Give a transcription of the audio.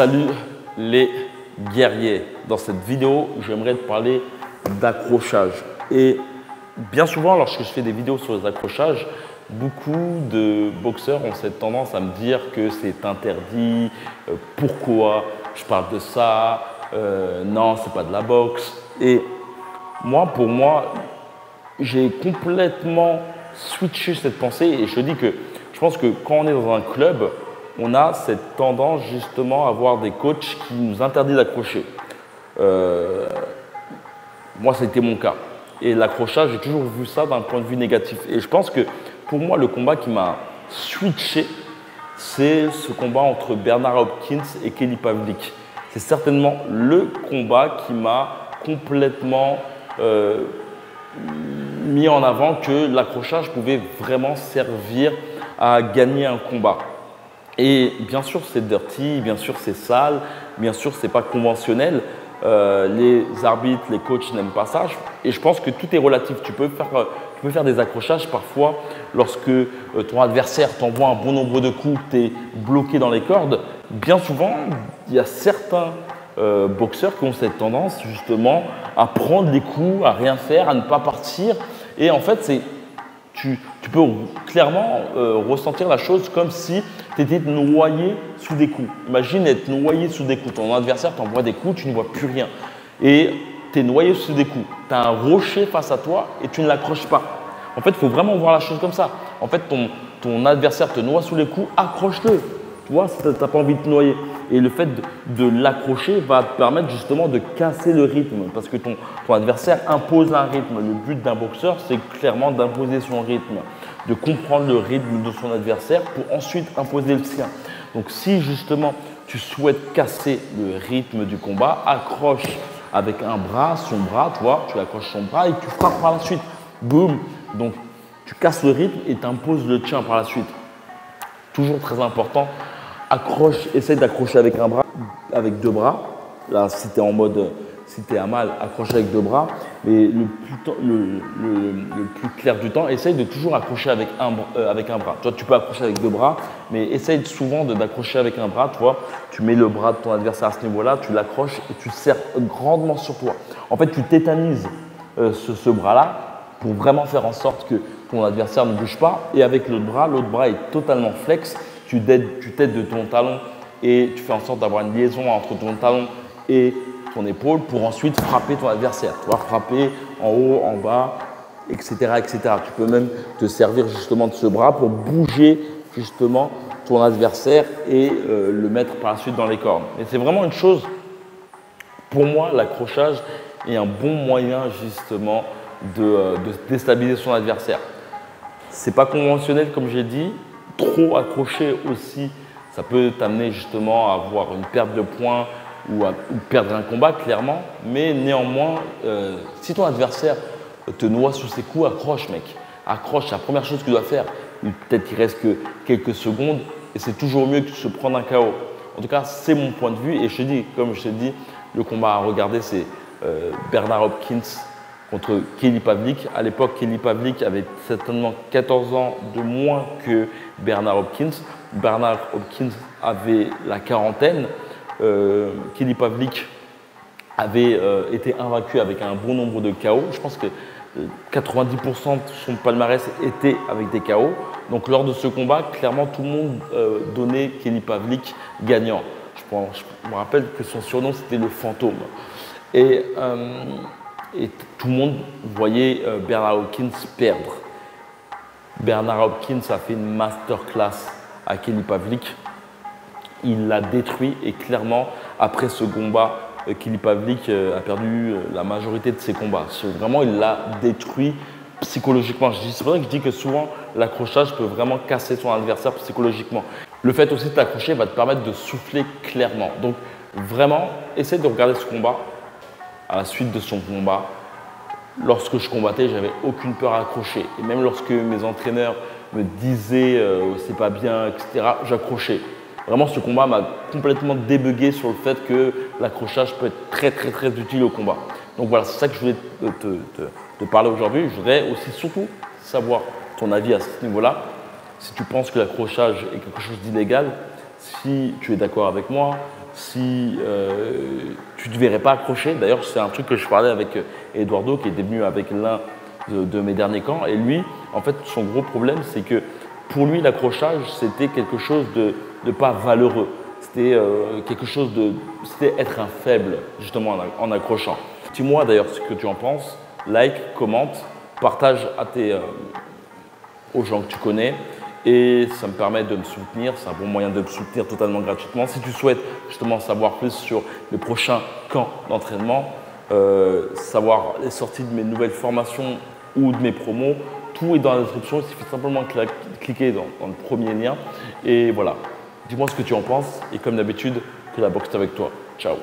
Salut les guerriers. Dans cette vidéo, j'aimerais te parler d'accrochage. Et bien souvent, lorsque je fais des vidéos sur les accrochages, beaucoup de boxeurs ont cette tendance à me dire que c'est interdit, pourquoi je parle de ça, non, c'est pas de la boxe. Et moi, pour moi, j'ai complètement switché cette pensée et je te dis que je pense que quand on est dans un club, on a cette tendance justement à avoir des coachs qui nous interdisent d'accrocher. Moi, ça a été mon cas. Et l'accrochage, j'ai toujours vu ça d'un point de vue négatif. Et je pense que pour moi, le combat qui m'a switché, c'est ce combat entre Bernard Hopkins et Kelly Pavlik. C'est certainement le combat qui m'a complètement mis en avant que l'accrochage pouvait vraiment servir à gagner un combat. Et bien sûr, c'est dirty, bien sûr, c'est sale, bien sûr, c'est pas conventionnel. Les arbitres, les coachs n'aiment pas ça. Et je pense que tout est relatif. Tu peux faire des accrochages parfois lorsque ton adversaire t'envoie un bon nombre de coups, tu es bloqué dans les cordes. Bien souvent, il y a certains boxeurs qui ont cette tendance justement à prendre des coups, à rien faire, à ne pas partir. Et en fait, tu peux clairement ressentir la chose comme si tu étais noyé sous des coups. Imagine être noyé sous des coups. Ton adversaire t'envoie des coups, tu ne vois plus rien. Et tu es noyé sous des coups. Tu as un rocher face à toi et tu ne l'accroches pas. En fait, il faut vraiment voir la chose comme ça. En fait, ton adversaire te noie sous les coups, accroche-le. Tu vois, si tu n'as pas envie de te noyer. Et le fait de l'accrocher va te permettre justement de casser le rythme parce que ton adversaire impose un rythme. Le but d'un boxeur, c'est clairement d'imposer son rythme, de comprendre le rythme de son adversaire pour ensuite imposer le sien. Donc si justement tu souhaites casser le rythme du combat, accroche avec un bras, son bras, tu vois, tu accroches son bras et tu frappes par la suite. Boum. Donc tu casses le rythme et tu imposes le tien par la suite. Toujours très important. Essaye d'accrocher avec un bras, avec deux bras. Là, si tu es en mode, si tu es à mal, accroche avec deux bras. Mais le plus clair du temps, essaye de toujours accrocher avec un bras. Toi, tu peux accrocher avec deux bras, mais essaye souvent d'accrocher avec un bras. Tu vois, tu mets le bras de ton adversaire à ce niveau-là, tu l'accroches et tu serres grandement sur toi. En fait, tu tétanises ce bras-là pour vraiment faire en sorte que ton adversaire ne bouge pas. Et avec l'autre bras est totalement flex. Tu t'aides de ton talon et tu fais en sorte d'avoir une liaison entre ton talon et ton épaule pour ensuite frapper ton adversaire. Tu vas frapper en haut, en bas, etc., etc. Tu peux même te servir justement de ce bras pour bouger justement ton adversaire et le mettre par la suite dans les cordes. Et c'est vraiment une chose, pour moi, l'accrochage est un bon moyen justement de déstabiliser son adversaire. C'est pas conventionnel comme j'ai dit. Trop accroché aussi, ça peut t'amener justement à avoir une perte de points ou perdre un combat clairement. Mais néanmoins, si ton adversaire te noie sous ses coups, accroche mec. Accroche, c'est la première chose que tu dois faire. Peut-être qu'il reste que quelques secondes et c'est toujours mieux que de se prendre un KO. En tout cas, c'est mon point de vue et je te dis, comme je te dis, le combat à regarder c'est Bernard Hopkins contre Kelly Pavlik. À l'époque, Kelly Pavlik avait certainement 14 ans de moins que Bernard Hopkins. Bernard Hopkins avait la quarantaine. Kelly Pavlik avait été invaincu avec un bon nombre de KO. Je pense que 90% de son palmarès était avec des KO. Donc lors de ce combat, clairement, tout le monde donnait Kelly Pavlik gagnant. Je me rappelle que son surnom, c'était le fantôme. Et tout le monde voyait Bernard Hopkins perdre. Bernard Hopkins a fait une masterclass à Kelly Pavlik. Il l'a détruit et clairement, après ce combat, Kelly Pavlik a perdu la majorité de ses combats. Vraiment, il l'a détruit psychologiquement. C'est pour ça que je dis que souvent, l'accrochage peut vraiment casser son adversaire psychologiquement. Le fait aussi de t'accrocher va te permettre de souffler clairement. Donc, vraiment, essaie de regarder ce combat. À la suite de son combat, lorsque je combattais, j'avais aucune peur à accrocher. Et même lorsque mes entraîneurs me disaient c'est pas bien, etc., j'accrochais. Vraiment, ce combat m'a complètement débugué sur le fait que l'accrochage peut être très, très, très utile au combat. Donc voilà, c'est ça que je voulais te parler aujourd'hui. Je voudrais aussi surtout savoir ton avis à ce niveau-là. Si tu penses que l'accrochage est quelque chose d'illégal, si tu es d'accord avec moi, si tu ne te verrais pas accrocher. D'ailleurs, c'est un truc que je parlais avec Eduardo, qui était venu avec l'un de mes derniers camps. Et lui, en fait, son gros problème, c'est que pour lui, l'accrochage, c'était quelque chose de pas valeureux. C'était quelque chose de… C'était être un faible, justement, en accrochant. Dis-moi d'ailleurs ce que tu en penses. Like, commente, partage aux gens que tu connais. Et ça me permet de me soutenir. C'est un bon moyen de me soutenir totalement gratuitement. Si tu souhaites justement savoir plus sur les prochains camps d'entraînement, savoir les sorties de mes nouvelles formations ou de mes promos, tout est dans la description. Il suffit simplement de cliquer dans le premier lien. Et voilà. Dis-moi ce que tu en penses. Et comme d'habitude, que la boxe est avec toi. Ciao.